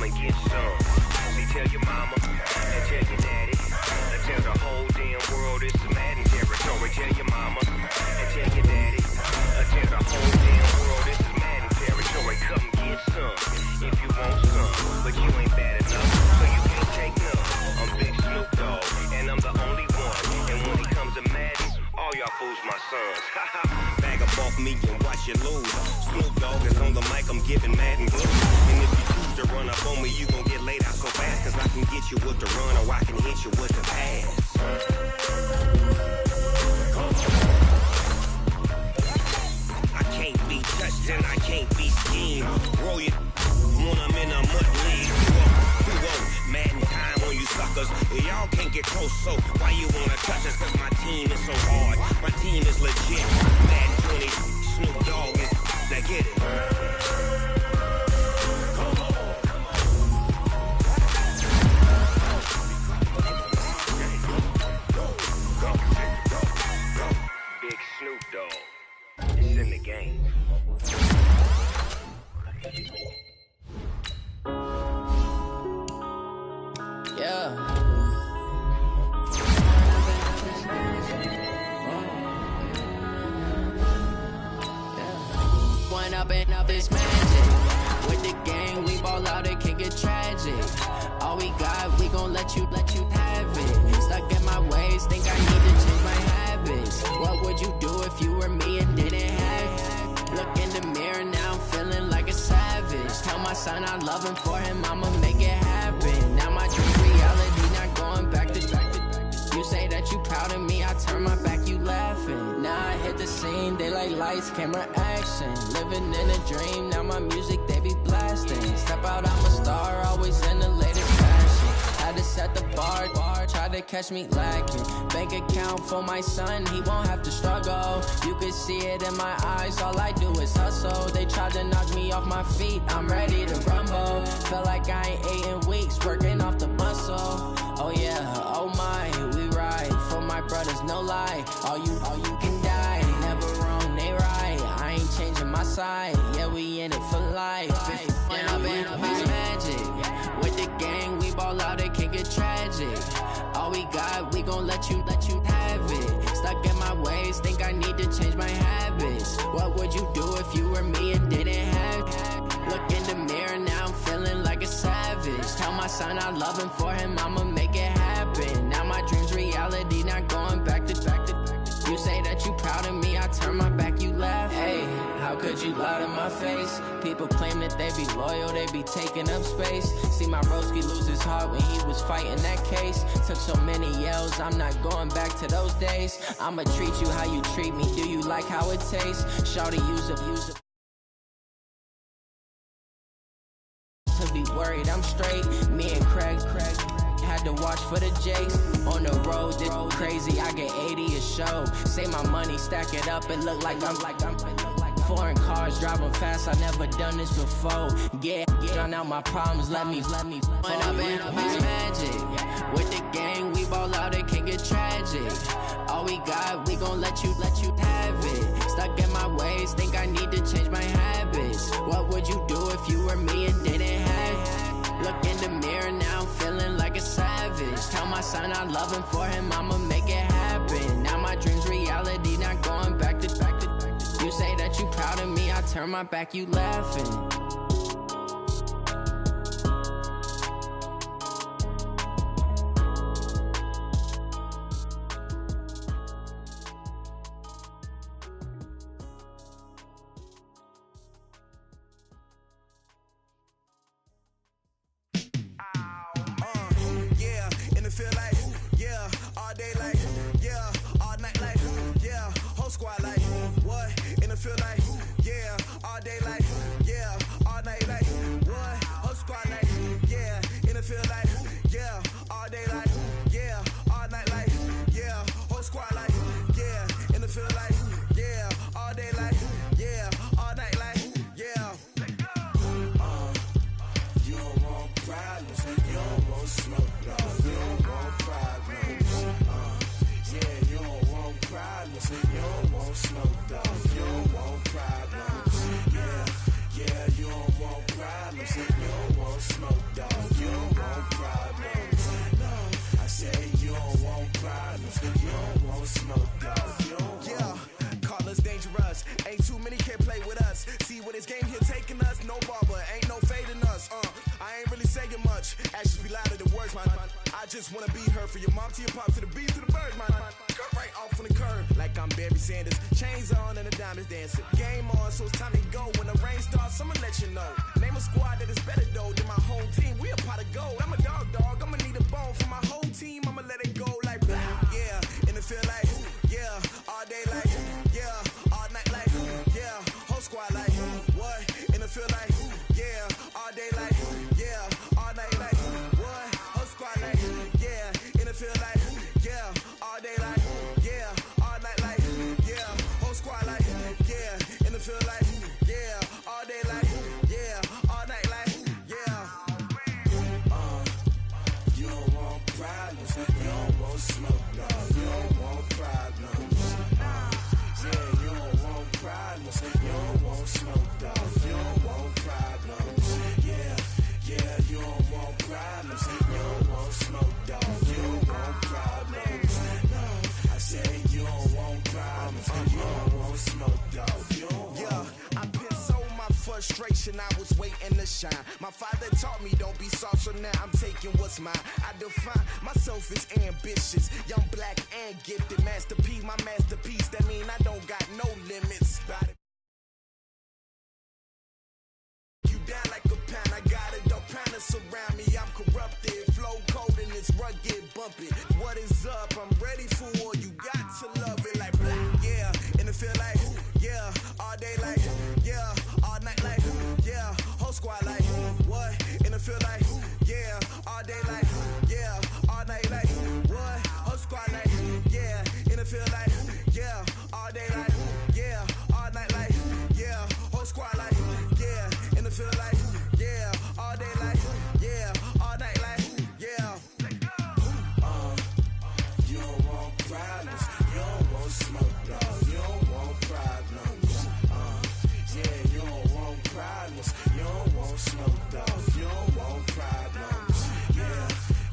and get some. See, tell your mama and tell your daddy. And tell the whole damn world it's the Madden territory. Tell your mama and tell your daddy. And tell the whole damn world it's the Madden territory. Come get some if you want some. But you ain't bad enough, so you can't take none. I'm Big Snoop Dogg, and I'm the only one. And when it comes to Madden, all y'all fools my sons. Bag up off me and watch you lose. Snoop Dogg is on the mic, I'm giving Madden blues. And if you choose to run up on me, you gon' get laid out so fast. Cause I can get you with the run or I can hit you with the pass. I can't be touched and I can't be schemed. Roll you when I'm in a mud league. Who won't? Madden time on you suckers. Y'all can't get close, so why you wanna touch us? Cause my team is so hard. My team is legit. Madden 20, Snoop Dogg is, now get it. Big Snoop Dogg is in the game. Yeah. Up is magic. With the gang, we ball out, it can get tragic. All we got, we gon' let you have it. Stuck in my ways, think I need to change my habits. What would you do if you were me and didn't have it? Look in the mirror, now I'm feeling like a savage. Tell my son I love him, for him I'ma make it happen. Now my dream reality, not going back to. You say that you proud of me, I turn my back, you laughing. Now I hit the scene, they like lights, camera, action. Living in a dream, now my music, they be blasting. Step out, I'm a star, always in the latest fashion. Had to set the bar, try to catch me lacking. Bank account for my son, he won't have to struggle. You can see it in my eyes, all I do is hustle. They tried to knock me off my feet, I'm ready to rumble. Feel like I ain't ate in weeks, working off the muscle. Oh yeah, oh my, we ride for my brothers, no lie. All you can die, never wrong, they right. I ain't changing my side, yeah, we in it for life. When I've been up is magic. With the gang, we ball out, it can get tragic. All we got, we gon' let you have it. Stuck in my ways, think I need to change my habits. What would you do if you were me and didn't have it? Look in the mirror, now I'm feeling like a savage. Tell my son I love him, for him I'ma make it happen. Now my dream's reality, not going back to. You say that you proud of me, I turn my back, you laugh. Hey, how could you lie to my face? People claim that they be loyal, they be taking up space. See my broski lose his heart when he was fighting that case. Took so many yells, I'm not going back to those days. I'ma treat you how you treat me, do you like how it tastes? Shawty use it. To be worried, I'm straight. Me and Craig had to watch for the Jakes. On the road, this crazy, I get 80 a show. Say my money, stack it up, it look like I'm foreign cars, driving fast, I never done this before. Yeah, drown out my problems, let me. When I've been up is magic. With the gang, we ball out, it can get tragic. All we got, we gon' let you have it. Stuck in my ways, think I need to change my habits. What would you do if you were me and didn't have it? Look in the mirror, now I'm feeling like a savage. Tell my son I love him, for him I'ma make it happen. Now my dream's reality, not going back to. You say that you proud of me, I turn my back, you laughing. Smoke, dog. just wanna be her. For your mom to your pop to the beat to the birds, man. Cut right off on the curb, like I'm Barry Sanders. Chains on and the diamonds dancing. Game on, so it's time to go. When the rain starts, I'ma let you know. Name a squad that is better though than my home team. We a pot of gold. I'm a dog. I'ma need a bone for my whole team. I'ma let it go like blah. Yeah, and it feel like yeah, all day like yeah, all night like yeah, whole squad like what? And it feel like yeah, all day like yeah, all night like what? Whole squad like yeah, and it feel like yeah, all day like yeah, all night like yeah, whole squad like yeah, and it feel like yeah, all day like yeah, all night like yeah. You don't want problems, you don't want smoke, dog. You don't want problems. Yeah, you don't want problems, you don't want smoke, dog. You don't want problems. Yeah, you don't want problems, you don't want smoke, dog. You don't want problems. No, I say you don't want problems, you don't want smoke, dog. You don't want. Yeah, I pissed so my frustration, I was waiting to shine. My father taught me don't be soft, so now I'm taking what's mine. I define myself as ambitious, young, black, and gifted. Master P, my masterpiece. That mean I don't got no limits. You down like a pound, I got a dope pound to surround me. I'm corrupted, flow cold and it's rugged, bumpy. What is up? I'm ready for war. You got to love it like blah. Yeah, and it feel like yeah, all day like yeah, all night like yeah, whole squad like what? And it feel like yeah, all day like yeah, all night like what? Whole squad like yeah, and it feel like yeah, all day like yeah, all night like yeah, whole squad like yeah, and it feel like yeah, all day like yeah, all night like yeah. You don't want problems, you don't want smoke, dog. You don't want problems. Yeah, you don't want problems, you don't want smoke, dog. You don't want problems.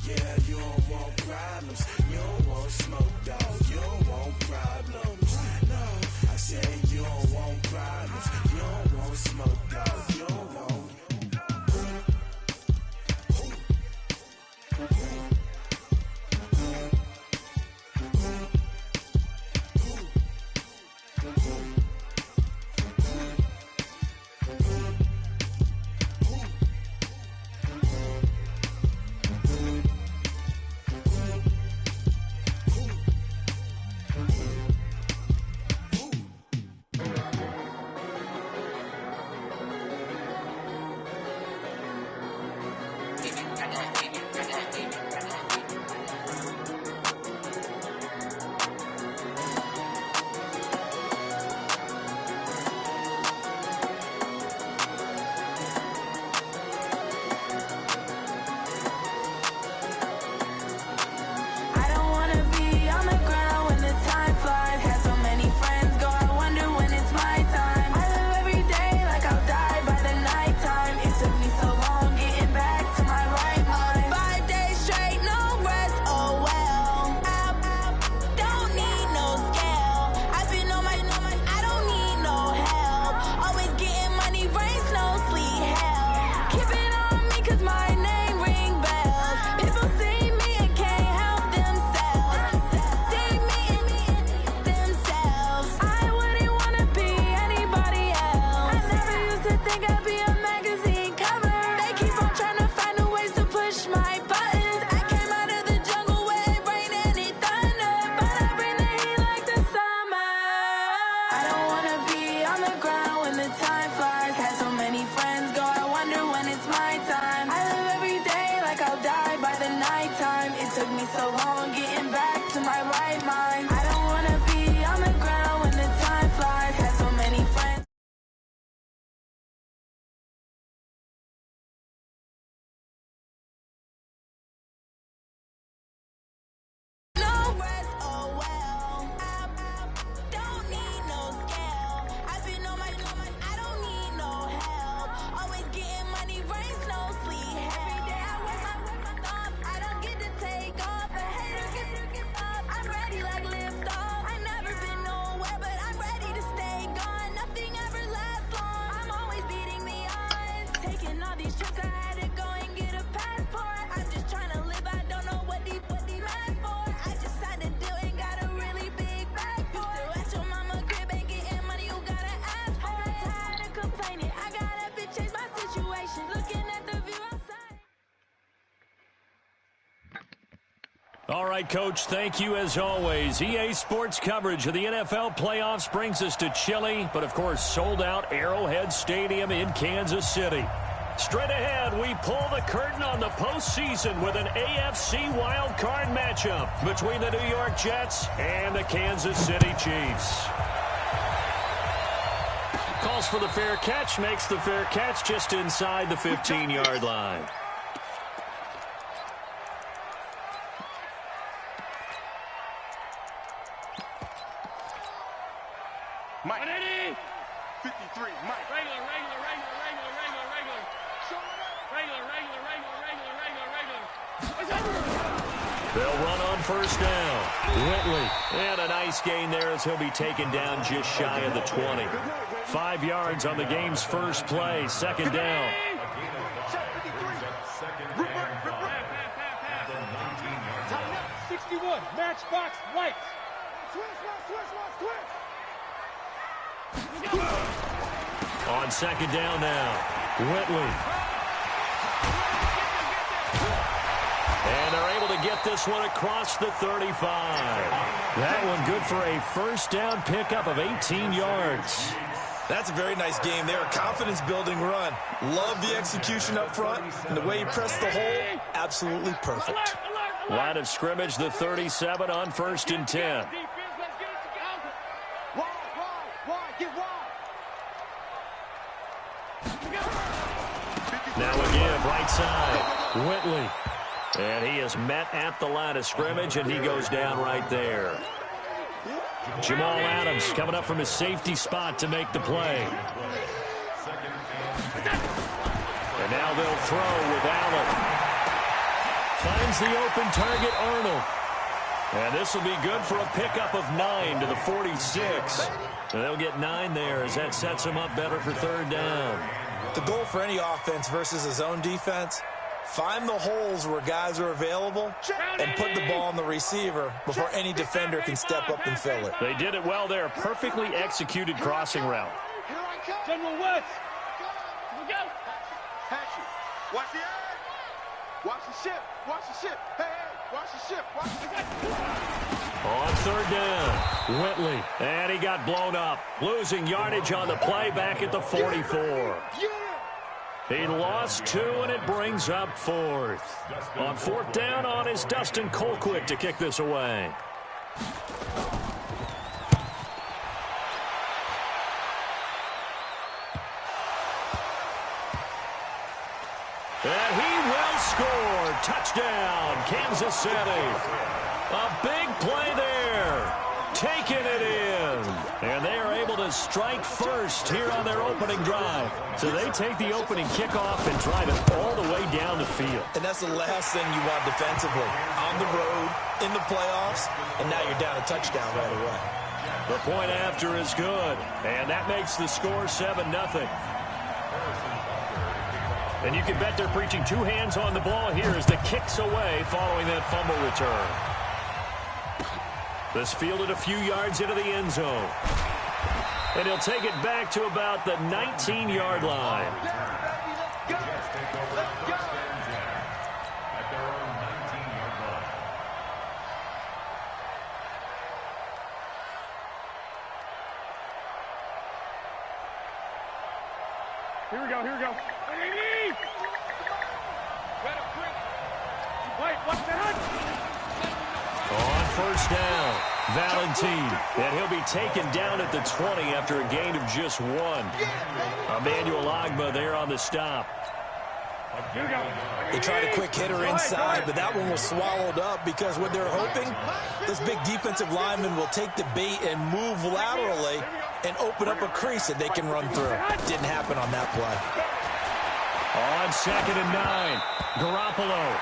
Yeah, you don't want problems, you don't want smoke, dog. You don't want problems. No, I say you don't want problems, you don't want smoke, dog. You don't want. Taking all these trips, I had to go and get a passport. I'm just trying to live, I don't know what these All right, Coach, thank you as always. EA Sports coverage of the NFL playoffs brings us to chilly, but of course sold-out Arrowhead Stadium in Kansas City. Straight ahead, we pull the curtain on the postseason with an AFC wildcard matchup between the New York Jets and the Kansas City Chiefs. Calls for the fair catch, makes the fair catch just inside the 15-yard line. Mike. 53, Mike. Regular. They'll run on first down. Whitley. And a nice gain there as he'll be taken down just shy of the 20. 5 yards on the game's first play. Second down. 61, matchbox lights. On second down now, Whitley. And they're able to get this one across the 35. That one good for a first down pickup of 18 yards. That's a very nice game there. A confidence-building run. Love the execution up front. And the way he pressed the hole, absolutely perfect. Line of scrimmage, the 37 on 1st and 10. Now a give, right side, Whitley. And he is met at the line of scrimmage, and he goes down right there. Jamal Adams coming up from his safety spot to make the play. And now they'll throw with Allen. Finds the open target, Arnold. And this will be good for a pickup of 9 to the 46. And they'll get 9 there as that sets them up better for third down. The goal for any offense versus a zone defense, find the holes where guys are available and put the ball on the receiver before any defender can step up and fill it. They did it well there. Perfectly executed crossing route. General West. Patchy. Watch the eye. Watch the ship. Watch the ship. Hey, watch the ship. Watch the ship. On third down, Whitley. And he got blown up. Losing yardage on the play back at the 44. He lost 2, and it brings up 4th. On 4th down on is Dustin Colquitt to kick this away. And he will score. Touchdown, Kansas City. A big play there. Taking it in. And they are able to strike first here on their opening drive. So they take the opening kickoff and drive it all the way down the field. And that's the last thing you want defensively. On the road, in the playoffs, and now you're down a touchdown right away. The point after is good. And that makes the score 7-0. And you can bet they're preaching 2 hands on the ball here as the kick's away following that fumble return. This fielded a few yards into the end zone. And he'll take it back to about the 19-yard line. Here we go. Wait, what's that? On first down, Valentine. And he'll be taken down at the 20 after a gain of just 1. Emmanuel Ogbah there on the stop. They tried a quick hitter inside, but that one was swallowed up because what they're hoping, this big defensive lineman will take the bait and move laterally and open up a crease that they can run through. Didn't happen on that play. On 2nd and 9, Garoppolo.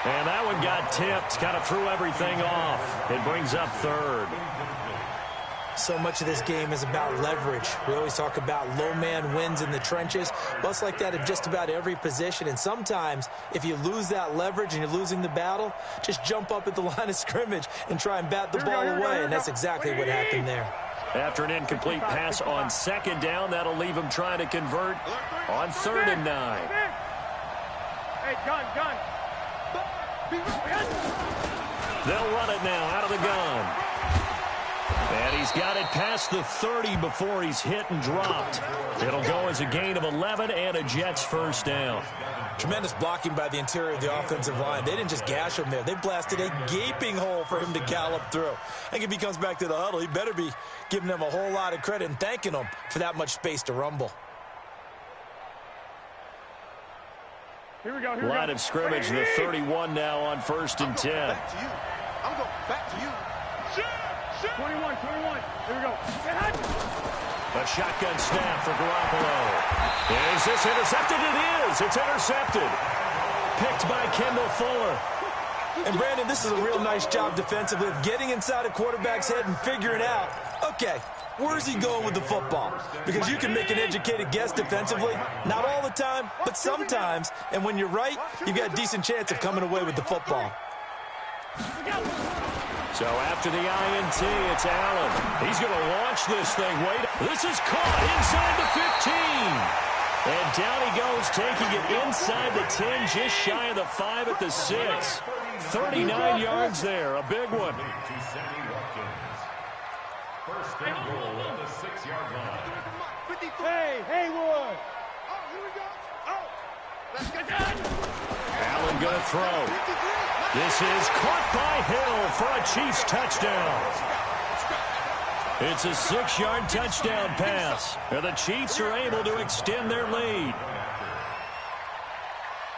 And that one got tipped, kind of threw everything off. It brings up 3rd. So much of this game is about leverage. We always talk about low man wins in the trenches. Well, it's like that in just about every position. And sometimes, if you lose that leverage and you're losing the battle, just jump up at the line of scrimmage and try and bat the ball away. And that's exactly what happened there. After an incomplete pass on 2nd down, that'll leave him trying to convert on 3rd and 9. Hey, gun. They'll run it now out of the gun. And he's got it past the 30 before he's hit and dropped. It'll go as a gain of 11 and a Jets first down. Tremendous blocking by the interior of the offensive line. They didn't just gash him there. They blasted a gaping hole for him to gallop through. I think if he comes back to the huddle, he better be giving them a whole lot of credit and thanking them for that much space to rumble. Here we go. Line of scrimmage, the 31 now on 1st and 10. Back to you. I'm going back to you. 21. Here we go. A shotgun snap for Garoppolo. Is this intercepted? It is. It's intercepted. Picked by Kendall Fuller. And, Brandon, this is a real nice job defensively of getting inside a quarterback's head and figuring out, okay, where's he going with the football? Because you can make an educated guess defensively. Not all the time, but sometimes. And when you're right, you've got a decent chance of coming away with the football. So after the INT, it's Allen. He's going to launch this thing. Wait, this is caught inside the 15. And down he goes, taking it inside the 10, just shy of the 5 at the 6. 39 yards there, a big one. First and goal on the 6-yard line. Hey, Haywood. Oh, here we go. Oh, let's get done. Allen going to throw. This is caught by Hill for a Chiefs touchdown. It's a 6-yard touchdown pass. And the Chiefs are able to extend their lead.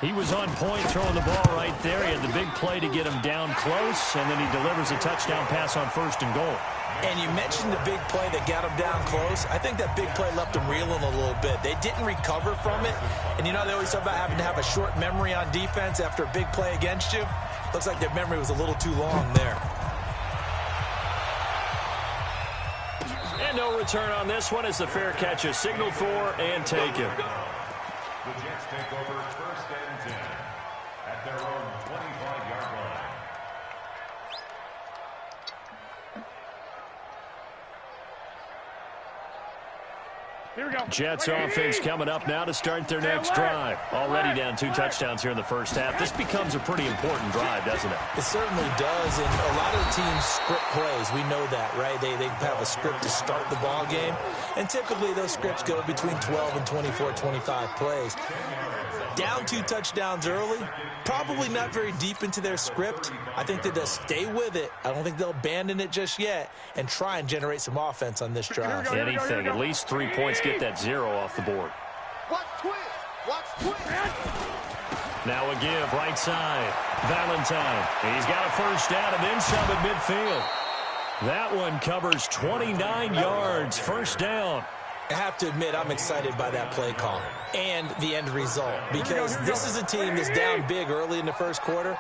He was on point throwing the ball right there. He had the big play to get him down close, and then he delivers a touchdown pass on 1st and goal. And you mentioned the big play that got him down close. I think that big play left him reeling a little bit. They didn't recover from it. And you know they always talk about having to have a short memory on defense after a big play against you. Looks like their memory was a little too long there. And no return on this one as the fair catch is signaled for and taken. The Jets take over 1st and 10 at their own 25-yard line. Here we go. Jets offense coming up now to start their next drive. Already down 2 touchdowns here in the first half. This becomes a pretty important drive, doesn't it? It certainly does, and a lot of the teams script plays. We know that, right? They have a script to start the ball game, and typically those scripts go between 12 and 24, 25 plays. Down 2 touchdowns early, probably not very deep into their script. I think that they'll stay with it. I don't think they'll abandon it just yet and try and generate some offense on this drive. Anything, at least 3 points, get that 0 off the board. Watch twist. Watch twist. Now a give, right side. Valentine. He's got a first down and then some at midfield. That one covers 29 yards. First down. I have to admit, I'm excited by that play call and the end result because this is a team that's down big early in the first quarter,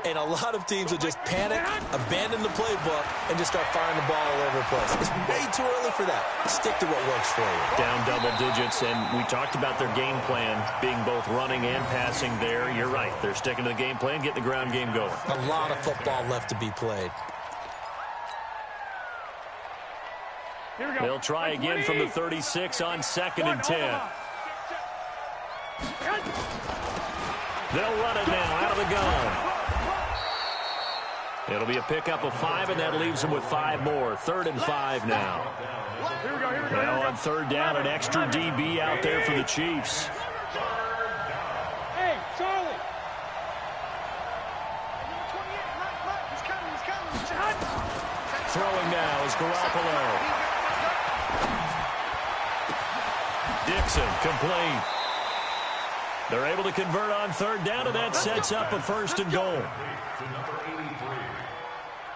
and a lot of teams will just panic, abandon the playbook, and just start firing the ball all over the place. It's way too early for that. Stick to what works for you. Down double digits, and we talked about their game plan being both running and passing there. You're right. They're sticking to the game plan, getting the ground game going. A lot of football left to be played. They'll try again from the 36 on 2nd and 10. They'll run it now out of the gun. It'll be a pickup of 5, and that leaves them with 5 more. 3rd and 5 now. Now on 3rd down, an extra DB out there for the Chiefs. Hey, Charlie. Throwing now is Garoppolo. Dixon, complete. They're able to convert on 3rd down, and that sets up a 1st and goal.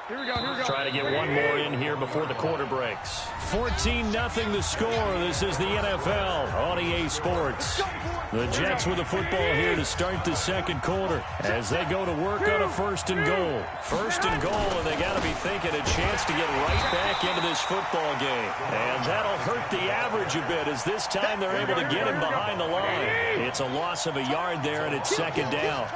Here we go. Trying to get one more in here before the quarter breaks. 14-0 the score. This is the NFL on EA Sports. The Jets with the football here to start the 2nd quarter as they go to work on a 1st and goal. 1st and goal, and they got to be thinking a chance to get right back into this football game. And that'll hurt the average a bit as this time they're able to get him behind the line. It's a loss of a yard there, and it's 2nd down.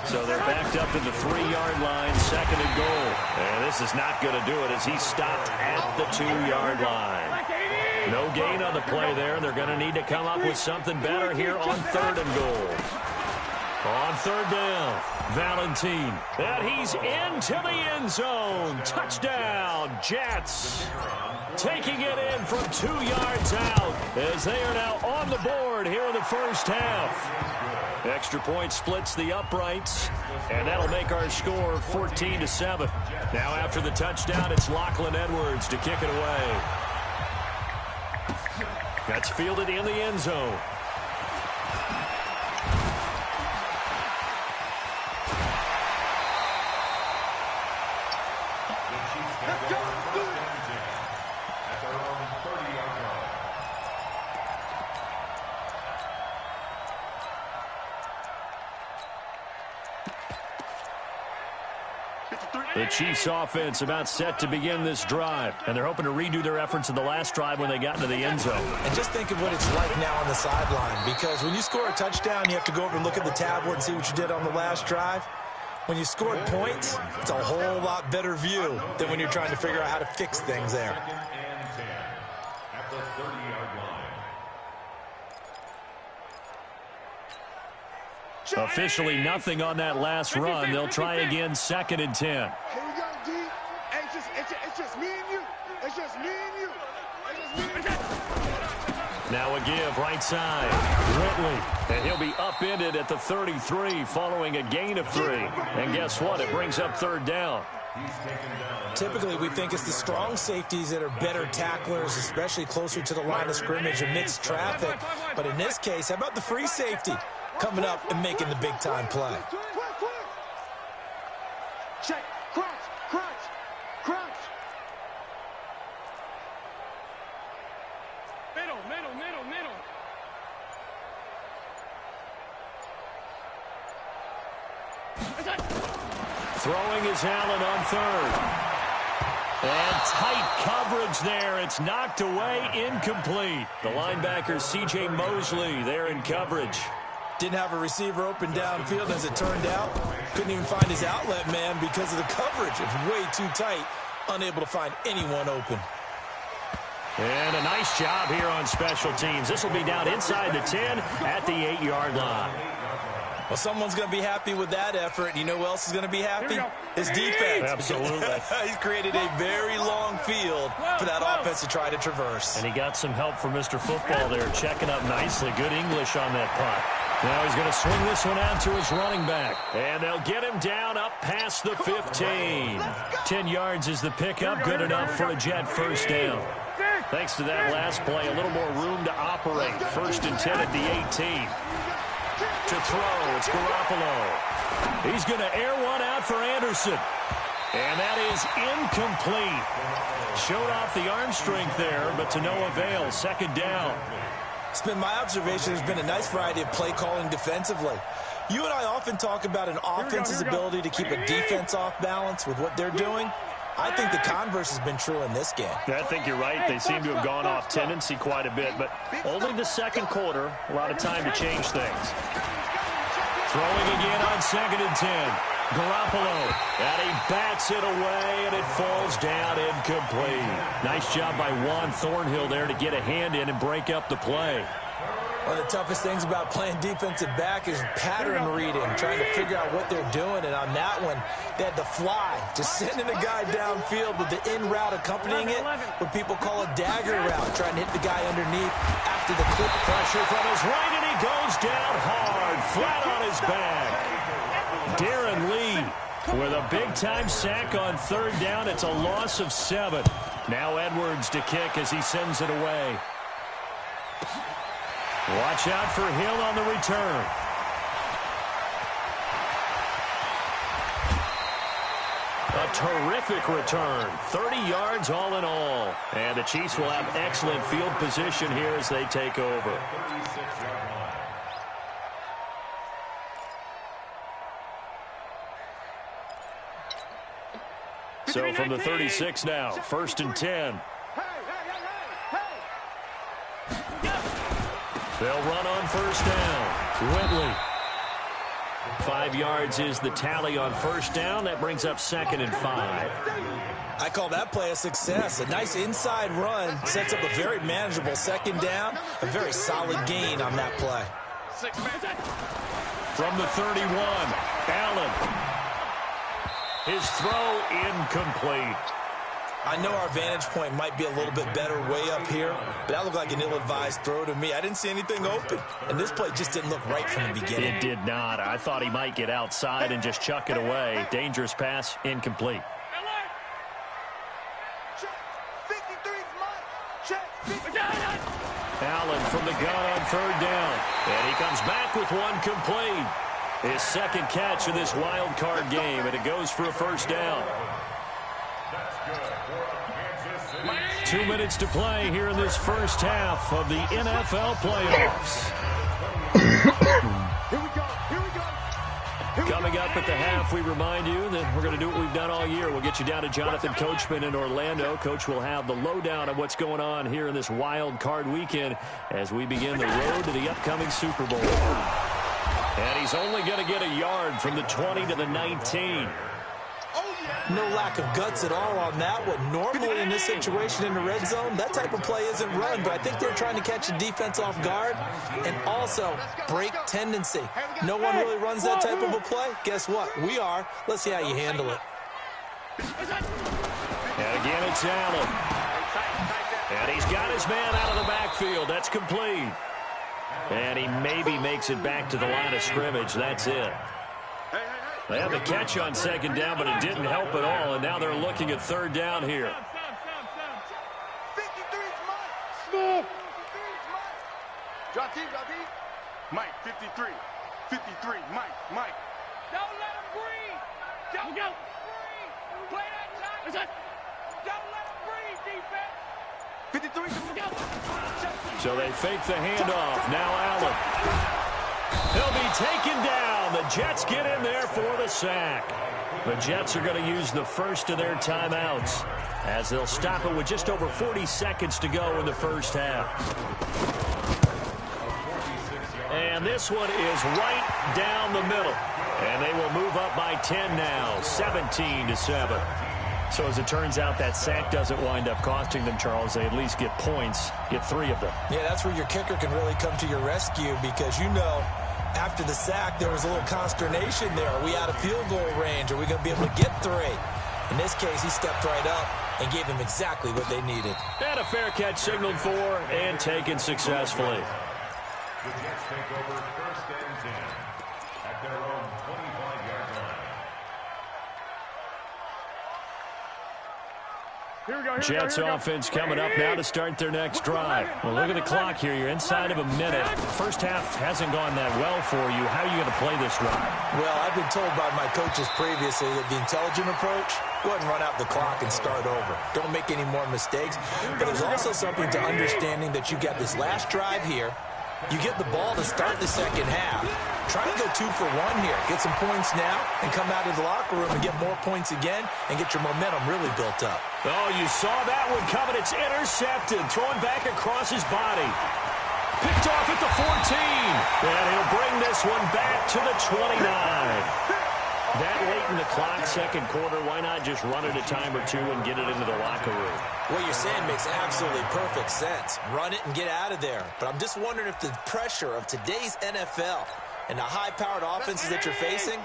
So they're backed up to the 3-yard line, 2nd and goal. And this is not going to do it as he's stopped at the 2-yard line. No gain on the play there. They're going to need to come up with something better here on 3rd and goal. On third down. Valentine. And he's into the end zone. Touchdown, Jets. Taking it in from 2 yards out as they are now on the board here in the first half. Extra point splits the uprights, and that'll make our score 14-7. Now after the touchdown, it's Lachlan Edwards to kick it away. That's fielded in the end zone. The Chiefs offense about set to begin this drive, and they're hoping to redo their efforts in the last drive when they got into the end zone. And just think of what it's like now on the sideline, because when you score a touchdown, you have to go over and look at the tablet and see what you did on the last drive. When you scored points, it's a whole lot better view than when you're trying to figure out how to fix things there. At the 30-yard line. Officially nothing on that last run. They'll try again, 2nd and 10. Here we go, D. Hey, it's just me and you. It's just me and you. It's just me and you. Now a give, right side. Whitley. And he'll be upended at the 33 following a gain of 3. And guess what? It brings up third down. Typically, we think it's the strong safeties that are better tacklers, especially closer to the line of scrimmage amidst traffic. But in this case, how about the free safety coming up and making the big-time play? Check. Crunch. Middle. Throwing is Allen on third. And tight coverage there. It's knocked away, incomplete. The linebacker, C.J. Mosley, there in coverage. Didn't have a receiver open downfield, as it turned out. Couldn't even find his outlet man because of the coverage. It's way too tight. Unable to find anyone open. And a nice job here on special teams. This will be down inside the 10 at the 8-yard line. Well, someone's going to be happy with that effort. And you know who else is going to be happy? His defense. Absolutely. He's created a very long field for that offense to try to traverse. And he got some help from Mr. Football there, checking up nicely. Good English on that punt. Now he's going to swing this one out to his running back. And they'll get him down up past the 15. 10 yards is the pickup. Good enough for a Jet first down. Thanks to that last play, a little more room to operate. 1st and 10 at the 18. To throw, it's Garoppolo. He's going to air one out for Anderson. And that is incomplete. Showed off the arm strength there, but to no avail. 2nd down. It's been my observation, there's been a nice variety of play calling defensively. You and I often talk about an offense's ability to keep a defense off balance with what they're doing. I think the converse has been true in this game. I think you're right. They seem to have gone off tendency quite a bit, but only the 2nd quarter, a lot of time to change things. Throwing again on 2nd and 10. Garoppolo, and he bats it away, and it falls down incomplete. Nice job by Juan Thornhill there to get a hand in and break up the play. One of the toughest things about playing defensive back is pattern reading, trying to figure out what they're doing. And on that one, they had the fly, just sending a guy downfield with the in route accompanying it, what people call a dagger route, trying to hit the guy underneath after the quick pressure from his right, and he goes down hard, flat on his back. Darren Lee with a big-time sack on 3rd down. It's a loss of 7. Now Edwards to kick as he sends it away. Watch out for Hill on the return. A terrific return. 30 yards all in all. And the Chiefs will have excellent field position here as they take over. So from the 36 now, 1st and 10. They'll run on 1st down. Whitley. 5 yards is the tally on 1st down. That brings up 2nd and 5. I call that play a success. A nice inside run sets up a very manageable 2nd down. A very solid gain on that play. from the 31. Allen. His throw incomplete. I know our vantage point might be a little bit better way up here, but that looked like an ill-advised throw to me. I didn't see anything open, and this play just didn't look right from the beginning. It did not. I thought he might get outside and just chuck it away. Dangerous pass, incomplete. Allen from the gun on third down, and he comes back with one complete. His second catch of this wild card game, and it goes for a first down. 2 minutes to play here in this first half of the NFL playoffs. Here we go. Coming up at the half, we remind you that we're going to do what we've done all year. We'll get you down to Jonathan Coachman in Orlando. Coach will have the lowdown of what's going on here in this wild card weekend as we begin the road to the upcoming Super Bowl. And he's only going to get a yard from the 20 to the 19. No lack of guts at all on that one. Normally in this situation in the red zone, that type of play isn't run, but I think they're trying to catch the defense off guard and also break tendency. No one really runs that type of a play. Guess what? We are. Let's see how you handle it. And again, it's Allen. And he's got his man out of the backfield. That's complete. And he maybe makes it back to the line of scrimmage. That's it. They had the catch on second down, but it didn't help at all, and now they're looking at third down here. 53's Mike. Drop deep. Mike, 53. 53, Mike. Don't let him breathe. Don't go. Breathe. Play that time. Don't let him breathe, defense. 53. Go. So they fake the handoff. Now Allen. He'll be taken down. The Jets get in there for the sack. The Jets are going to use the first of their timeouts as they'll stop it with just over 40 seconds to go in the first half. And this one is right down the middle. And they will move up by 10 now, 17-7. So as it turns out, that sack doesn't wind up costing them, Charles. They at least get points, get 3 of them. Yeah, that's where your kicker can really come to your rescue because you know after the sack there was a little consternation there. Are we out of field goal range? Are we going to be able to get 3? In this case, he stepped right up and gave them exactly what they needed. And a fair catch signaled for and taken successfully. The Jets take over first and 10 at their own 25-yard line. Here we go. Jets offense coming up now to start their next drive. Well, look at the clock here. You're inside of a minute. First half hasn't gone that well for you. How are you going to play this drive? Well, I've been told by my coaches previously that the intelligent approach, go ahead and run out the clock and start over. Don't make any more mistakes. But there's also something to understanding that you got this last drive here. You get the ball to start the second half. Try to go 2 for 1 here. Get some points now and come out of the locker room and get more points again and get your momentum really built up. Oh, you saw that one coming. It's intercepted. Thrown back across his body. Picked off at the 14. And he'll bring this one back to the 29. That late in the clock, second quarter, why not just run it a time or 2 and get it into the locker room? What you're saying makes absolutely perfect sense. Run it and get out of there. But I'm just wondering if the pressure of today's NFL and the high-powered offenses that you're facing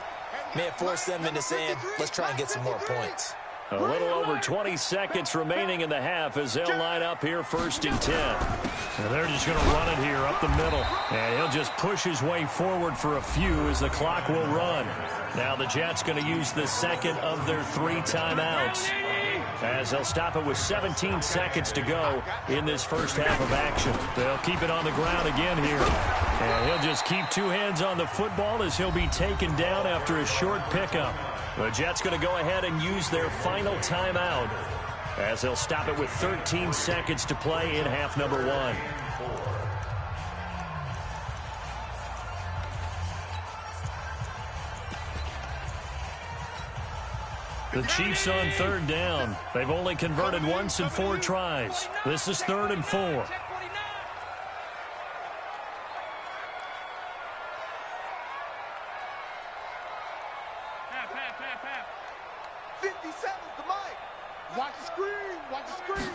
may have forced them into saying, let's try and get some more points. A little over 20 seconds remaining in the half as they'll line up here first and 10. And they're just going to run it here up the middle. And he'll just push his way forward for a few as the clock will run. Now the Jets going to use the second of their 3 timeouts as they'll stop it with 17 seconds to go in this first half of action. They'll keep it on the ground again here. And he'll just keep 2 hands on the football as he'll be taken down after a short pickup. The Jets going to go ahead and use their final timeout as they'll stop it with 13 seconds to play in half number 1. The Chiefs on third down. They've only converted once in 4 tries. This is 3rd and 4. 57's the mic. Watch the screen. Watch the screen.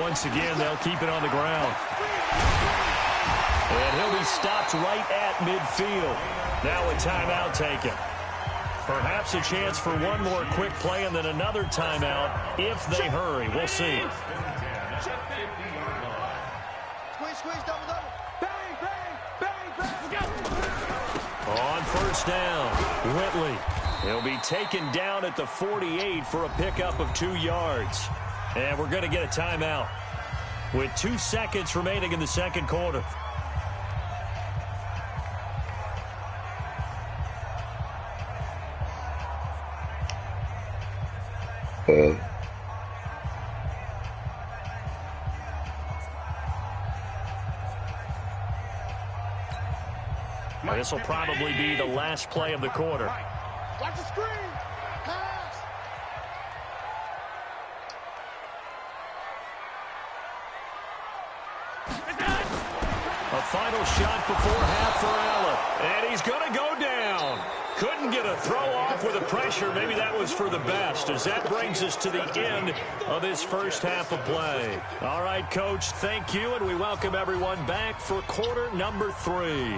Once again, they'll keep it on the ground. And he'll be stopped right at midfield. Now a timeout taken. Perhaps a chance for one more quick play and then another timeout if they hurry. We'll see. Squeeze, double. Bang, bang, bang. On first down, Whitley. He'll be taken down at the 48 for a pickup of 2 yards. And we're going to get a timeout with 2 seconds remaining in the second quarter. This will probably be the last play of the quarter. Watch the screen. Pass. A final shot before half for Allen. And he's going to go down. Couldn't get a throw off with the pressure. Maybe that was for the best, as that brings us to the end of this first half of play. All right, Coach, thank you, and we welcome everyone back for quarter number 3.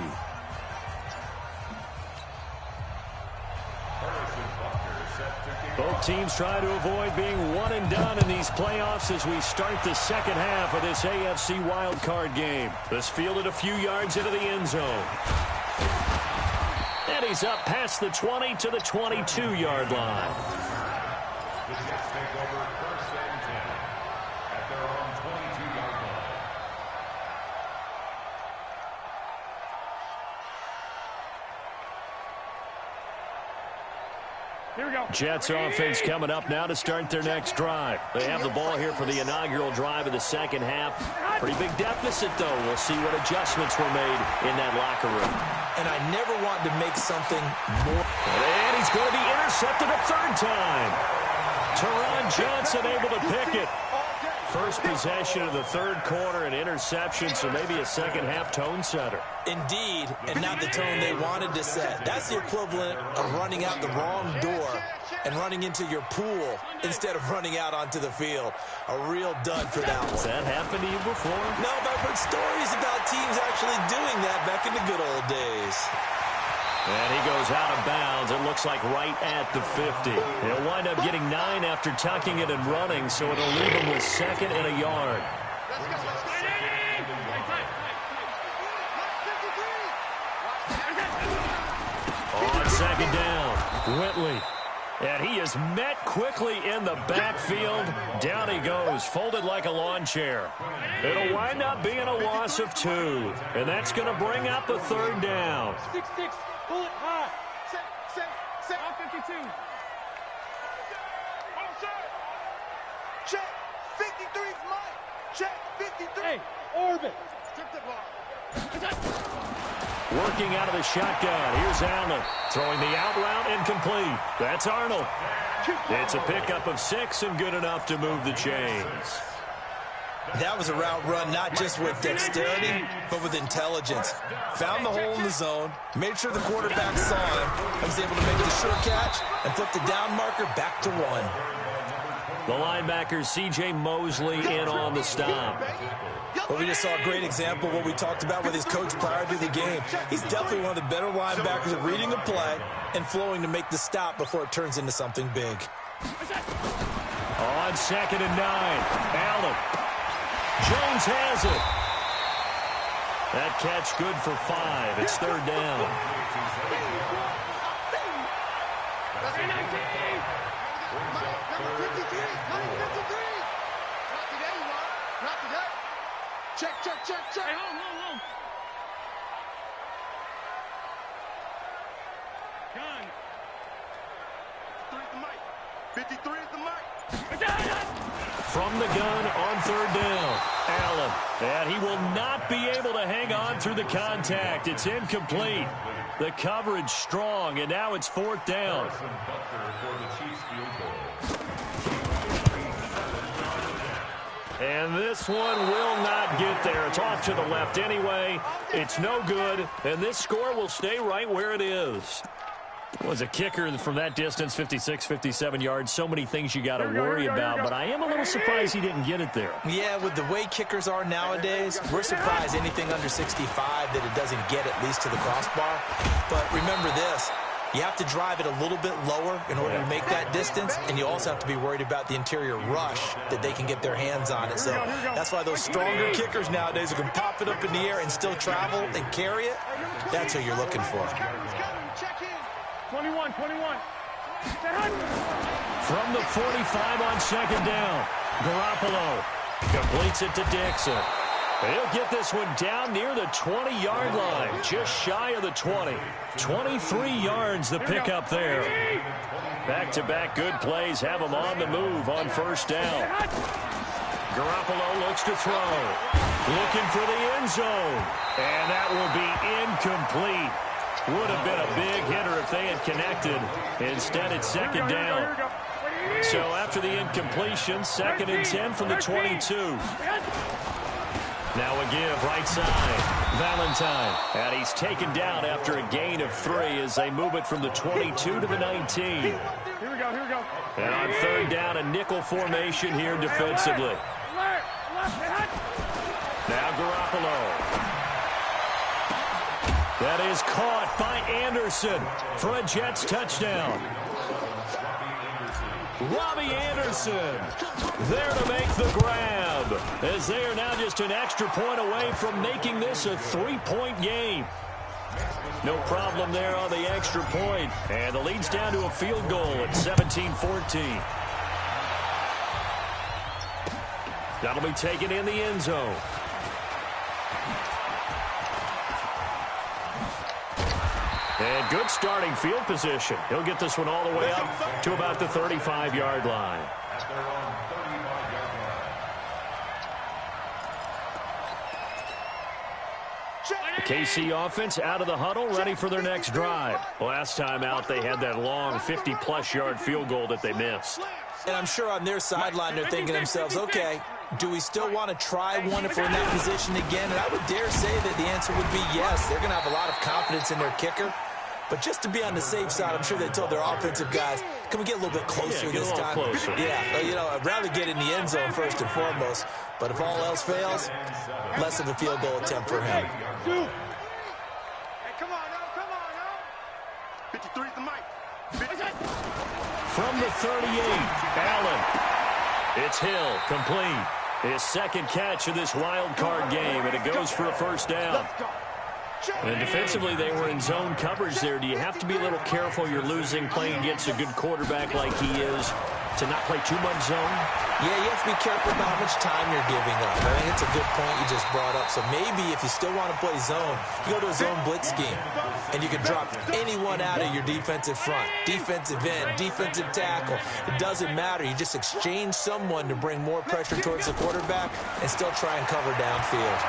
Both teams try to avoid being one and done in these playoffs as we start the second half of this AFC wildcard game. This fielded a few yards into the end zone. And he's up past the 20 to the 22-yard line. The Jets take over first and 10 at their own 22-yard line. Here we go. Jets offense coming up now to start their next drive. They have the ball here for the inaugural drive of the second half. Pretty big deficit, though. We'll see what adjustments were made in that locker room. And I never want to make something more. And he's going to be intercepted a third time. Teron Johnson able to pick it. First possession of the third quarter, an interception, so maybe a second half tone setter. Indeed, and not the tone they wanted to set. That's the equivalent of running out the wrong door and running into your pool instead of running out onto the field. A real dud for that one. Has that happened to you before? No, but I've heard stories about teams actually doing that back in the good old days. And he goes out of bounds. It looks like right at the 50. He'll wind up getting 9 after tucking it and running, so it'll leave him with 2nd and a yard. On 2nd down, Whitley. And he is met quickly in the backfield. Down he goes, folded like a lawn chair. It'll wind up being a loss of 2. And that's going to bring up a third down. 6-6. Pull it high. Set. 52. Check. 53's mine. Check. 53. Hey, orbit. Strip the ball. Working out of the shotgun. Here's Allen. Throwing the out route incomplete. That's Arnold. It's a pickup of 6 and good enough to move the chains. That was a route run not just with dexterity, but with intelligence. Found the hole in the zone, made sure the quarterback saw him, and was able to make the sure catch and flip the down marker back to 1. The linebacker, C.J. Mosley, in on the stop. But we just saw a great example of what we talked about with his coach prior to the game. He's definitely one of the better linebackers at reading the play and flowing to make the stop before it turns into something big. On 2nd and 9, Allen. Jones has it. That catch good for 5. It's 3rd down. Check. Hey, hold. Gun. 53 is the mic. From the gun on 3rd down, Allen. And he will not be able to hang on through the contact. It's incomplete. The coverage strong, and now it's 4th down. And this one will not get there. It's off to the left anyway. It's no good, and this score will stay right where it is. Well, as a kicker from that distance, 56, 57 yards, so many things you got to worry about, but I am a little surprised he didn't get it there. Yeah, with the way kickers are nowadays, we're surprised anything under 65 that it doesn't get at least to the crossbar. But remember this, you have to drive it a little bit lower in order to make that distance, and you also have to be worried about the interior rush that they can get their hands on it. So that's why those stronger kickers nowadays who can pop it up in the air and still travel and carry it, that's what you're looking for. 21. From the 45 on second down, Garoppolo completes it to Dixon. He'll get this one down near the 20-yard line, just shy of the 20. 23 yards the pickup there. Back-to-back good plays have him on the move on first down. Garoppolo looks to throw. Looking for the end zone. And that will be incomplete. Would have been a big hitter if they had connected. Instead, it's second down. So after the incompletion, second and 10 from the 22. Now a give right side. Valentine. And he's taken down after a gain of 3 as they move it from the 22 to the 19. Here we go. And on third down, a nickel formation here defensively. Now Garoppolo. That is caught by Anderson for a Jets touchdown. Robbie Anderson there to make the grab, as they are now just an extra point away from making this a 3-point game. No problem there on the extra point, and the lead's down to a field goal at 17-14. That'll be taken in the end zone. And good starting field position. He'll get this one all the way up to about the 35-yard line. The KC offense out of the huddle, ready for their next drive. Last time out, they had that long 50-plus-yard field goal that they missed. And I'm sure on their sideline, they're thinking to themselves, okay, do we still want to try one if we're in that position again? And I would dare say that the answer would be yes. They're going to have a lot of confidence in their kicker. But just to be on the safe side, I'm sure they told their offensive guys, can we get a little bit closer this time? Closer. Yeah, you know, I'd rather get in the end zone first and foremost. But if all else fails, less of a field goal attempt for him. Hey, come on now. 53's the mic. From the 38, Allen. It's Hill, complete. His second catch of this wild card game, and it goes for a first down. And defensively, they were in zone coverage there. Do you have to be a little careful you're losing playing against a good quarterback like he is to not play too much zone? Yeah, you have to be careful about how much time you're giving up. I think it's a good point you just brought up. So maybe if you still want to play zone, you go to a zone blitz scheme, and you can drop anyone out of your defensive front, defensive end, defensive tackle. It doesn't matter. You just exchange someone to bring more pressure towards the quarterback and still try and cover downfield.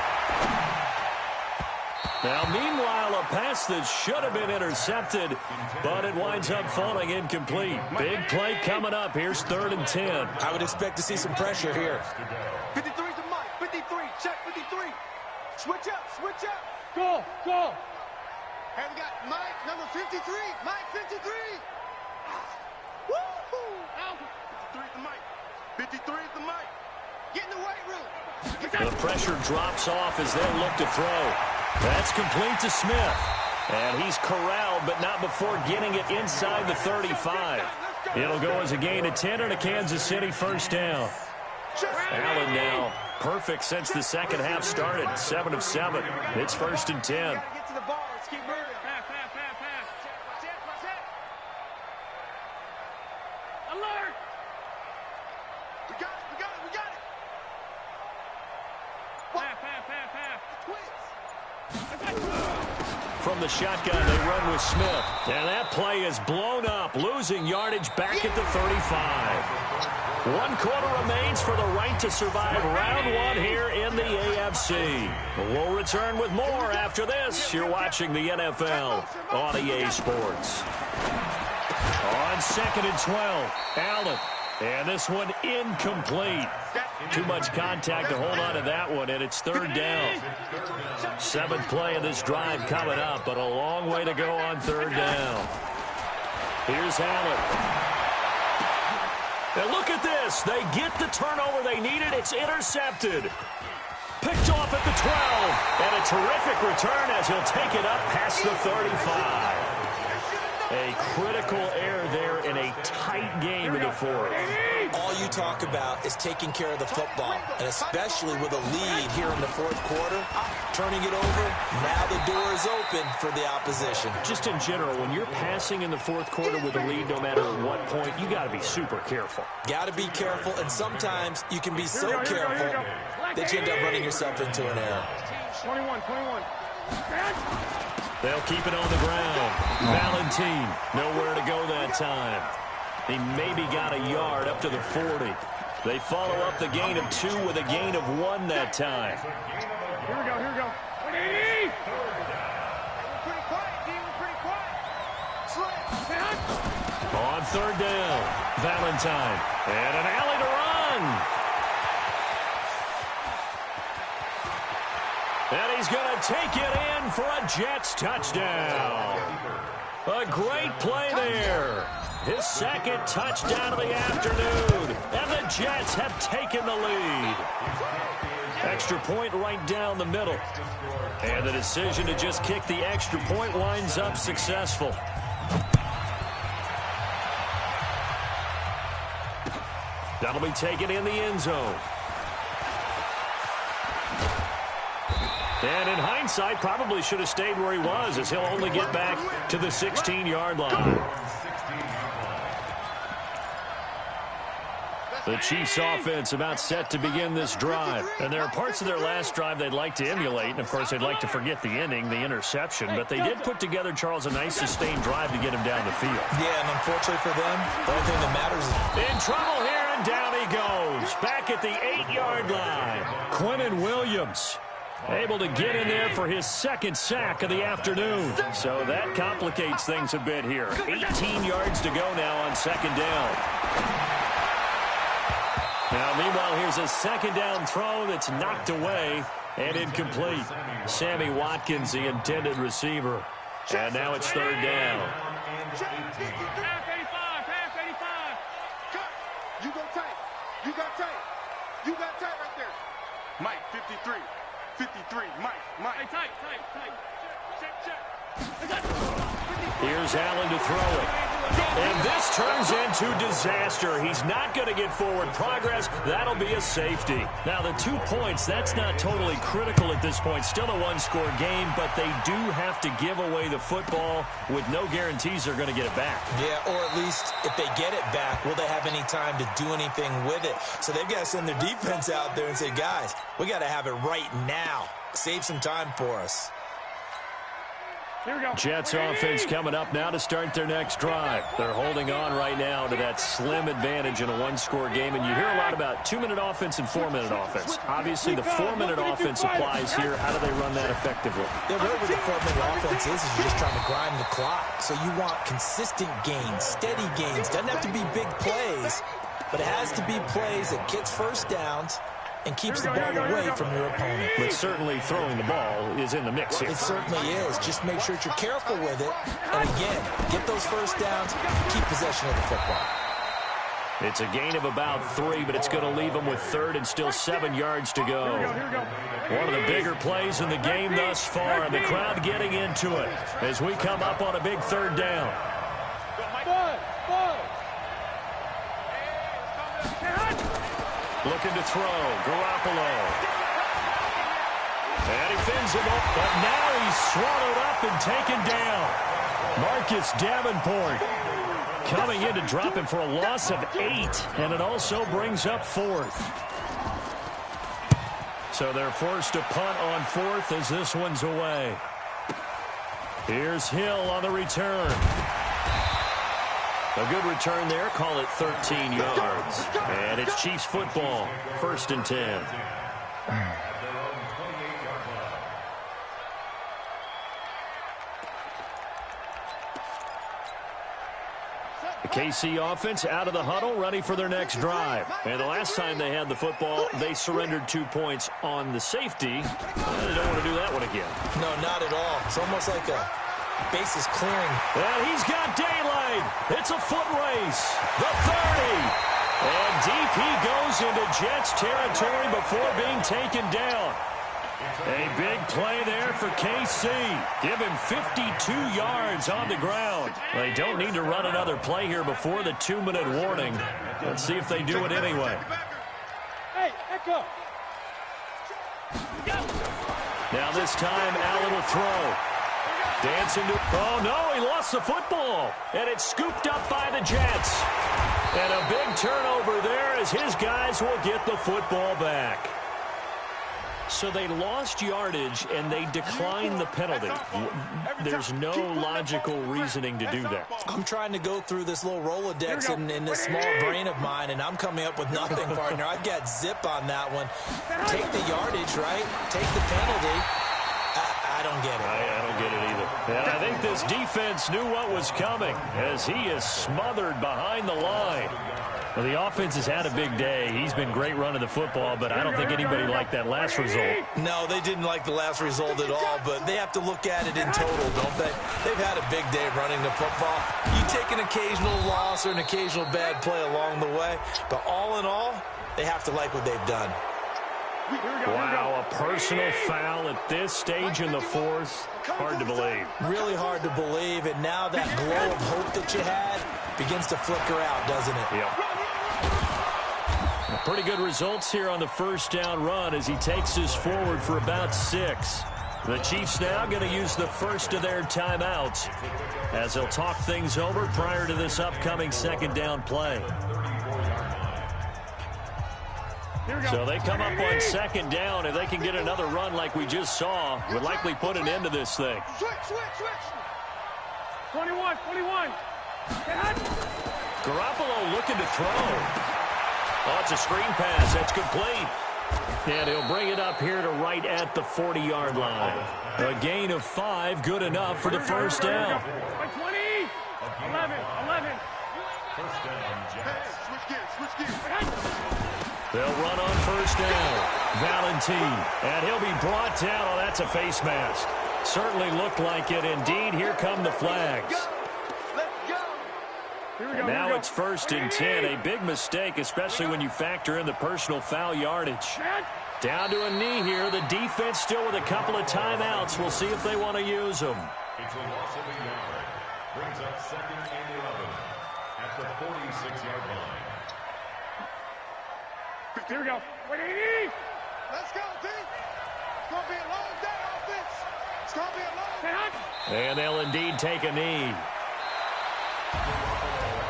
Now, meanwhile, a pass that should have been intercepted, but it winds up falling incomplete. Big play coming up. Here's 3rd and 10. I would expect to see some pressure here. 53's the mic. 53. Check 53. Switch up. Go. Hey, we got Mike, number 53. Mike, 53. Woo-hoo. 53's the mic. 53's the mic. Get in the weight room. The pressure drops off as they look to throw. That's complete to Smith. And he's corralled, but not before getting it inside the 35. It'll go as a gain of 10 and a Kansas City first down. Allen now perfect since the second half started. 7 of 7. It's 1st and 10. Get to the ball. Let's keep moving. Pass. Alert! We got it. Pass. From the shotgun, they run with Smith. And that play is blown up, losing yardage back at the 35. 1 quarter remains for the right to survive round 1 here in the AFC. We'll return with more after this. You're watching the NFL on EA Sports. On 2nd and 12, Allen. And this one incomplete. Too much contact to hold on to that one, and it's 3rd down. 7th play of this drive coming up, but a long way to go on 3rd down. Here's Allen. And look at this. They get the turnover they needed. It's intercepted. Picked off at the 12. And a terrific return as he'll take it up past the 35. A critical error there in a tight game in the fourth. All you talk about is taking care of the football, and especially with a lead here in the fourth quarter, turning it over, now the door is open for the opposition. Just in general, when you're passing in the fourth quarter with a lead, no matter at what point, you got to be super careful. Got to be careful, and sometimes you can be so careful that you end up running yourself into an error. 21. They'll keep it on the ground. Valentine, nowhere to go that time. He maybe got a yard up to the 40. They follow up the gain of 2 with a gain of 1 that time. Here we go. Pretty quiet. On third down, Valentine. And an alley to run. And he's going to take it in for a Jets touchdown. A great play there. His second touchdown of the afternoon. And the Jets have taken the lead. Extra point right down the middle. And the decision to just kick the extra point winds up successful. That'll be taken in the end zone. And in hindsight, probably should have stayed where he was, as he'll only get back to the 16-yard line. The Chiefs' offense about set to begin this drive. And there are parts of their last drive they'd like to emulate. And, of course, they'd like to forget the ending, the interception. But they did put together, Charles, a nice sustained drive to get him down the field. Yeah, and unfortunately for them, the only thing that matters is... In trouble here, and down he goes. Back at the 8-yard line. Quinnen Williams able to get in there for his second sack of the afternoon. So that complicates things a bit here. 18 yards to go now on second down. Now, meanwhile, here's a second down throw that's knocked away and incomplete. Sammy Watkins, the intended receiver. And now it's third down. Pass 85. Cut. You go tight. You got tight right there. Mike, 53. Mike. Hey, tight. Check. Here's Allen to throw it. And this turns into disaster. He's not going to get forward progress. That'll be a safety. Now, the 2 points, that's not totally critical at this point. Still a one-score game, but they do have to give away the football with no guarantees they're going to get it back. Yeah, or at least if they get it back, will they have any time to do anything with it? So they've got to send their defense out there and say, guys, we got to have it right now. Save some time for us. Here we go. Jets offense coming up now to start their next drive. They're holding on right now to that slim advantage in a one-score game. And you hear a lot about 2-minute offense and 4-minute offense. Obviously, the 4-minute offense applies here. How do they run that effectively? Yeah, really what the 4-minute offense is you're just trying to grind the clock. So you want consistent gains, steady gains. Doesn't have to be big plays, but it has to be plays that gets first downs and keeps the ball away from your opponent. But certainly throwing the ball is in the mix here. It certainly is. Just make sure that you're careful with it. And again, get those first downs, keep possession of the football. It's a gain of about 3, but it's going to leave them with third and still 7 yards to go. One of the bigger plays in the game thus far, and the crowd getting into it as we come up on a big third down. Looking to throw, Garoppolo. And he fins him up, but now he's swallowed up and taken down. Marcus Davenport coming in to drop him for a loss of 8, and it also brings up fourth. So they're forced to punt on fourth as this one's away. Here's Hill on the return. A good return there. Call it 13 yards. And it's Chiefs football. 1st and 10. The KC offense out of the huddle, ready for their next drive. And the last time they had the football, they surrendered 2 points on the safety. They don't want to do that one again. No, not at all. It's almost like a Bases clearing. And he's got daylight. It's a foot race. The 30. And deep he goes into Jets territory before being taken down. A big play there for KC. Give him 52 yards on the ground. They don't need to run another play here before the 2-minute warning. Let's see if they do it anyway. Hey, echo. Now this time, Allen will throw. Dancing to... Oh, no, he lost the football. And it's scooped up by the Jets. And a big turnover there as his guys will get the football back. So they lost yardage, and they declined the penalty. There's no logical reasoning to do that. I'm trying to go through this little Rolodex in this small brain of mine, and I'm coming up with nothing, partner. I've got zip on that one. Take the yardage, right? Take the penalty. I don't get it. I don't get it either. And I think this defense knew what was coming as he is smothered behind the line. Well, the offense has had a big day. He's been great running the football, but I don't think anybody liked that last result. No, they didn't like the last result at all, but they have to look at it in total, don't they? They've had a big day running the football. You take an occasional loss or an occasional bad play along the way, but all in all, they have to like what they've done. Wow, a personal foul at this stage in the fourth. Hard to believe. Really hard to believe, and now that glow of hope that you had begins to flicker out, doesn't it? Yep. Pretty good results here on the first down run as he takes us forward for about 6. The Chiefs now going to use the first of their timeouts as they'll talk things over prior to this upcoming second down play. So they come up on second down. If they can get another run like we just saw, would likely put an end to this thing. Switch. 21. Garoppolo looking to throw. Oh, it's a screen pass. That's complete. And he'll bring it up here to right at the 40-yard line. A gain of 5, good enough for the first down. 20. 11. First down, Jets. Switch gears. They'll run on first down. Valentine. And he'll be brought down. Oh, that's a face mask. Certainly looked like it. Indeed, here come the flags. And now it's 1st and 10. A big mistake, especially when you factor in the personal foul yardage. Down to a knee here. The defense still with a couple of timeouts. We'll see if they want to use them. It's a loss of a yard. Brings up 2nd and 11 at the 46-yard line. Here we go. Let's go, team. It's going to be a long day, offense. It's going to be a long day. And they'll indeed take a knee.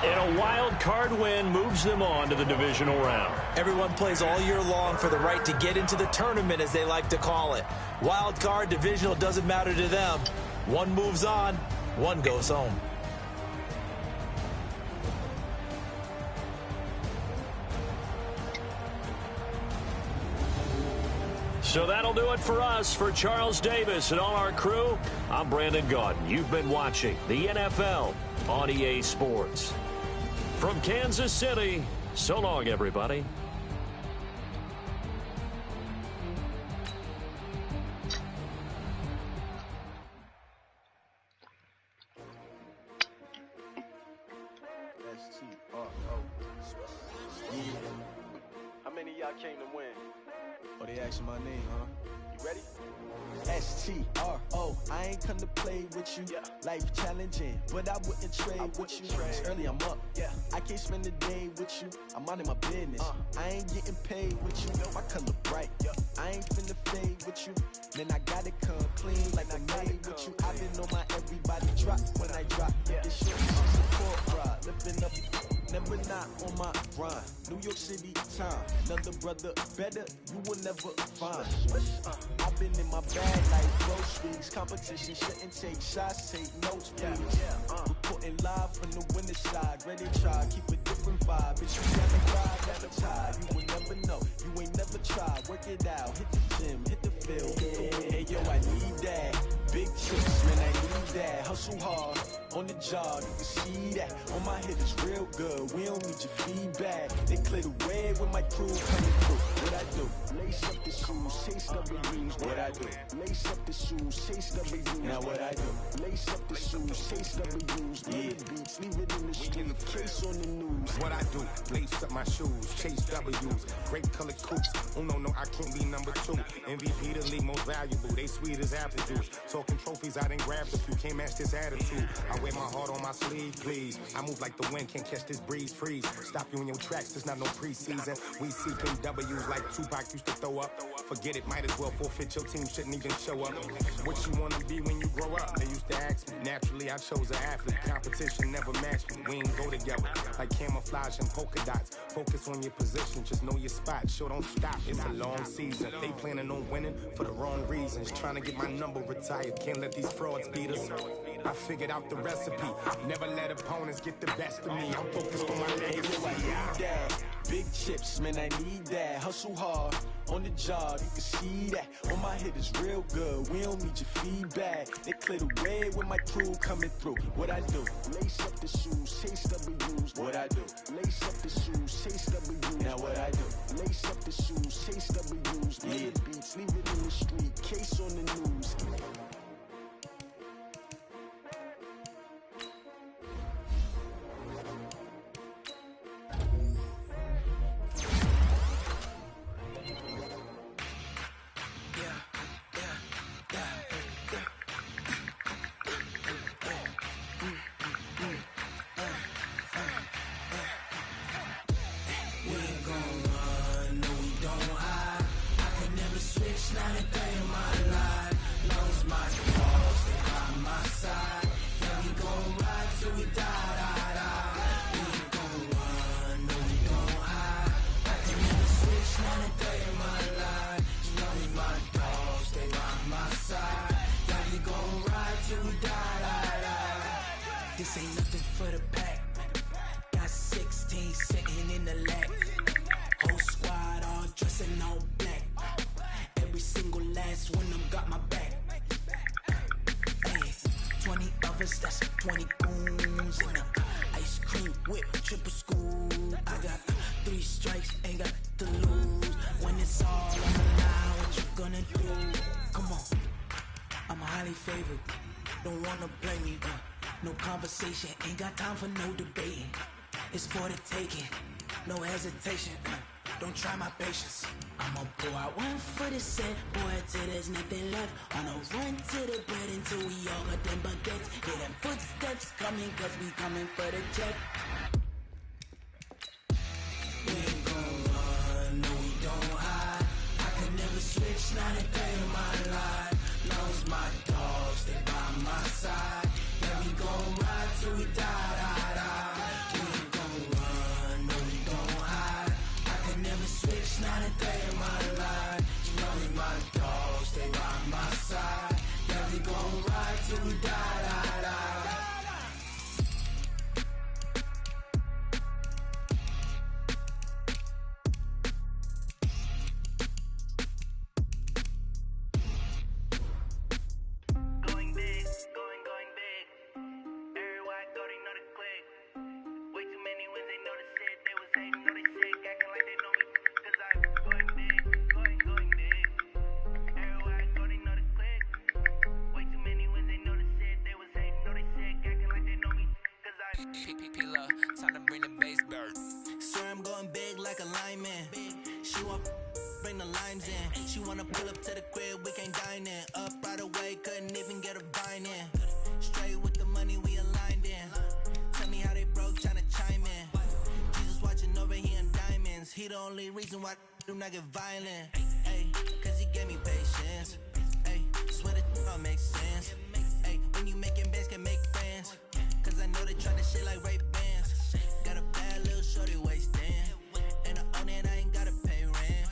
And a wild card win moves them on to the divisional round. Everyone plays all year long for the right to get into the tournament, as they like to call it. Wild card, divisional, doesn't matter to them. One moves on, one goes home. So that'll do it for us. For Charles Davis and all our crew, I'm Brandon Gaudin. You've been watching the NFL on EA Sports. From Kansas City, so long, everybody. How many of y'all came to win? Oh, they asking my name, huh? You ready? S-T-R-O, I ain't come to play with you. Life challenging, but I wouldn't trade with you. It's early, I'm up. I can't spend the day with you. I'm out of my business. I ain't getting paid with you. My color bright. I ain't finna fade with you. Then I gotta come clean like I made with you. I been on my everybody drop when I drop. This shit is support ride. Lifting up, never not on my grind. New York City time. Another brother better, you will never find. I've been in my bag like groceries. Competition shouldn't take shots, take notes, please. Reporting live from the winning side. Ready to try, keep a different vibe. Bitch, you never ride, never tie. You will never know, you ain't never tried. Work it out, hit the gym, hit the field. Hey yo, I need that. big chips, man, I need that. Hustle hard, on the job, you can see that. On my hit is real good, we don't need your feedback. They clear the way with my crew coming through. What I do? Lace up the shoes, chase W's. What I do? Lace up the shoes, chase W's. Now what I do? Lace up the shoes, chase W's. Yeah, beats, leave it in the street, case on the news. What I do? Lace up my shoes, chase W's. Great colored coops. Oh no, I can't be number 2. MVP the league most valuable. They sweet as apple juice. Talking trophies, I done grabbed a few. Can't match this attitude. I wear my heart on my sleeve, please. I move like the wind, can't catch this breeze. Freeze. Stop you in your tracks. There's not no preseason. We seeking W's like Tupac used to throw up. Forget it, might as well forfeit. Your team shouldn't even show up. What you wanna be when you grow up? They used to ask me. Naturally, I chose an athlete. Competition never matched me. We ain't go together like camouflage and polka dots. Focus on your position, just know your spot. Sure, don't stop. It's a long season. They planning on winning for the wrong reasons. Trying to get my number retired. Can't let these frauds beat us. I figured out the recipe. Never let opponents get the best of me. I'm focused on my legacy. I need that. Big chips, man, I need that. Hustle hard, on the job, you can see that. On my hit is real good, we don't need your feedback. They clear the way with my crew coming through. What I do? Lace up the shoes, chase W's. What I do? Lace up the shoes, chase W's. Now what I do? Lace up the shoes, chase W's. Yeah, beats, leave it in the street, case on the news. This ain't nothing for the pack. Got 16 sitting in the lap. Whole squad all dressing all black. Every single last one of them got my back. Hey, 20 of us, that's 20 goons. And ice cream whip, triple school. I got 3 strikes, ain't got to lose. When it's all on the line, what you gonna do? Come on, I'm highly favored. Don't wanna play me, no conversation, ain't got time for no debating. It's for the taking, no hesitation. Don't try my patience. I'ma pull out one for the set, boy, till there's nothing left. On a run to the bread until we all got them baguettes. Hear them footsteps coming, cause we coming for the check. We ain't gon' run, no we don't hide. I could never switch, not a day in my life. Long as my dogs, they by my side. Yeah, we gon' ride till we die. We ain't gon' run, no we don't hide. I could never switch, not a day in my life. As long as my dogs, they by my side. Yeah, we gon' ride till we die. Time to bring the bass bird. Swear I'm going big like a lineman. She want bring the limes in. She wanna pull up to the crib, we can't dine in. Up right away, couldn't even get a vine in. Straight with the money, we aligned in. Tell me how they broke, tryna chime in. Jesus watching over here in diamonds. He the only reason why I do not get violent. Ay, cause he gave me patience. Ay, swear that all makes sense. Ay, when you making bands can make friends. Cause I know they tryna shit like Ray Bans. Got a bad little shorty wasting. And I own it, I ain't gotta pay rent.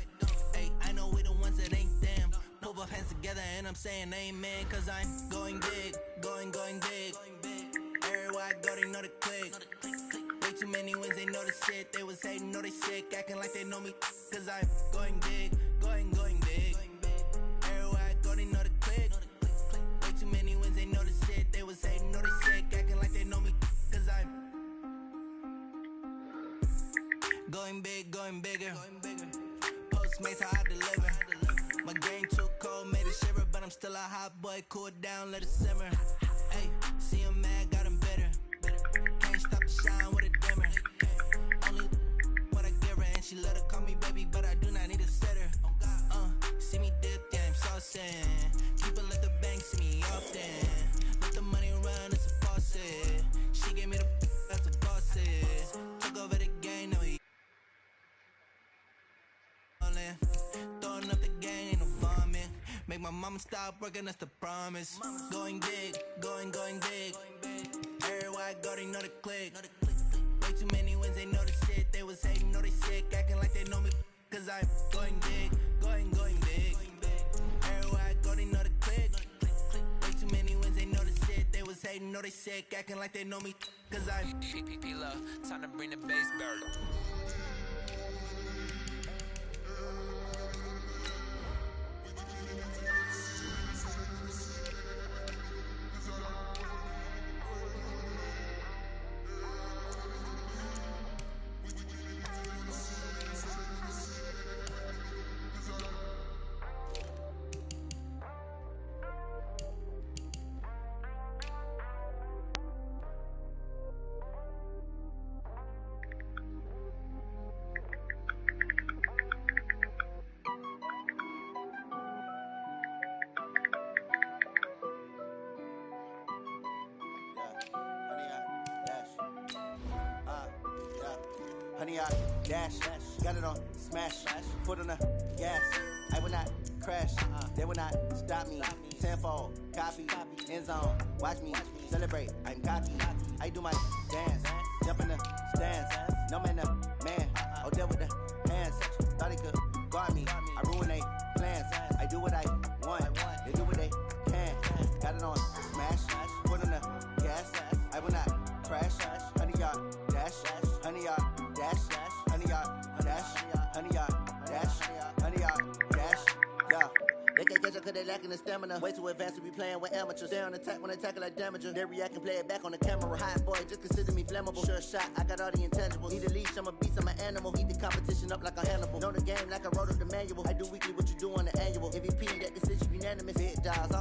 Hey, I know we the ones that ain't them. Pull both hands together and I'm saying amen. Cause I'm going big, going big. Everywhere I go, they know the click. Way too many wins, they know the shit. They was hating, know they sick, acting like they know me. Cause I'm going big, going big. Everywhere I go, they know the click. Way too many Going big, going bigger. Postmates, how I deliver. My game too cold, made it shiver, but I'm still a hot boy. Cool it down, let it simmer. Hey, see him mad, got him bitter. Can't stop the shine with a dimmer. Only what I give her, and she let her call me baby, but I do not need a sitter. See me dip, yeah, I'm saucing. People at the bank see me often. Let the money run, it's a faucet. She gave me the that's the bosses. Took over the game, now we throwing up the gang, ain't no vomit. Make my mama stop working, that's the promise. Going big, going big. Everywhere I go, they know the click. Way too many wins, they know the shit. They was hating, know they sick, acting like they know me. Cause I'm going big, going big. Everywhere I go, they know the click. Way too many wins, they know the shit. They was hating, know they sick, acting like they know me. Cause I'm PPP love, time to bring the bass back. Honey, I dash, got it on smash, foot on the gas. I will not crash, they will not stop me. Tenfold, copy, end zone, watch me celebrate. I'm cocky, I do my dance, jump in the stands. No man, the man, oh, there with the hands. Thought he could guard me, I ruin they plans. I do what I want, they do what they can. Got it on smash, foot on the gas. I will not crash, honey, y'all dash, honey, y'all dash, honey, y'all dash, honey, y'all dash, honey, y'all dash, yeah. They can't catch up cause they lacking the stamina. Way too advanced to be playing with amateurs. They on attack when they tackle like damager. They react and play it back on the camera. Hot boy, just consider me flammable. Sure shot, I got all the intangibles. Need a leash, I'm a beast, I'm an animal. Heat the competition up like a Hannibal. Know the game like I wrote up the manual. I do weekly what you do on the annual. MVP, that decision unanimous. Big dials,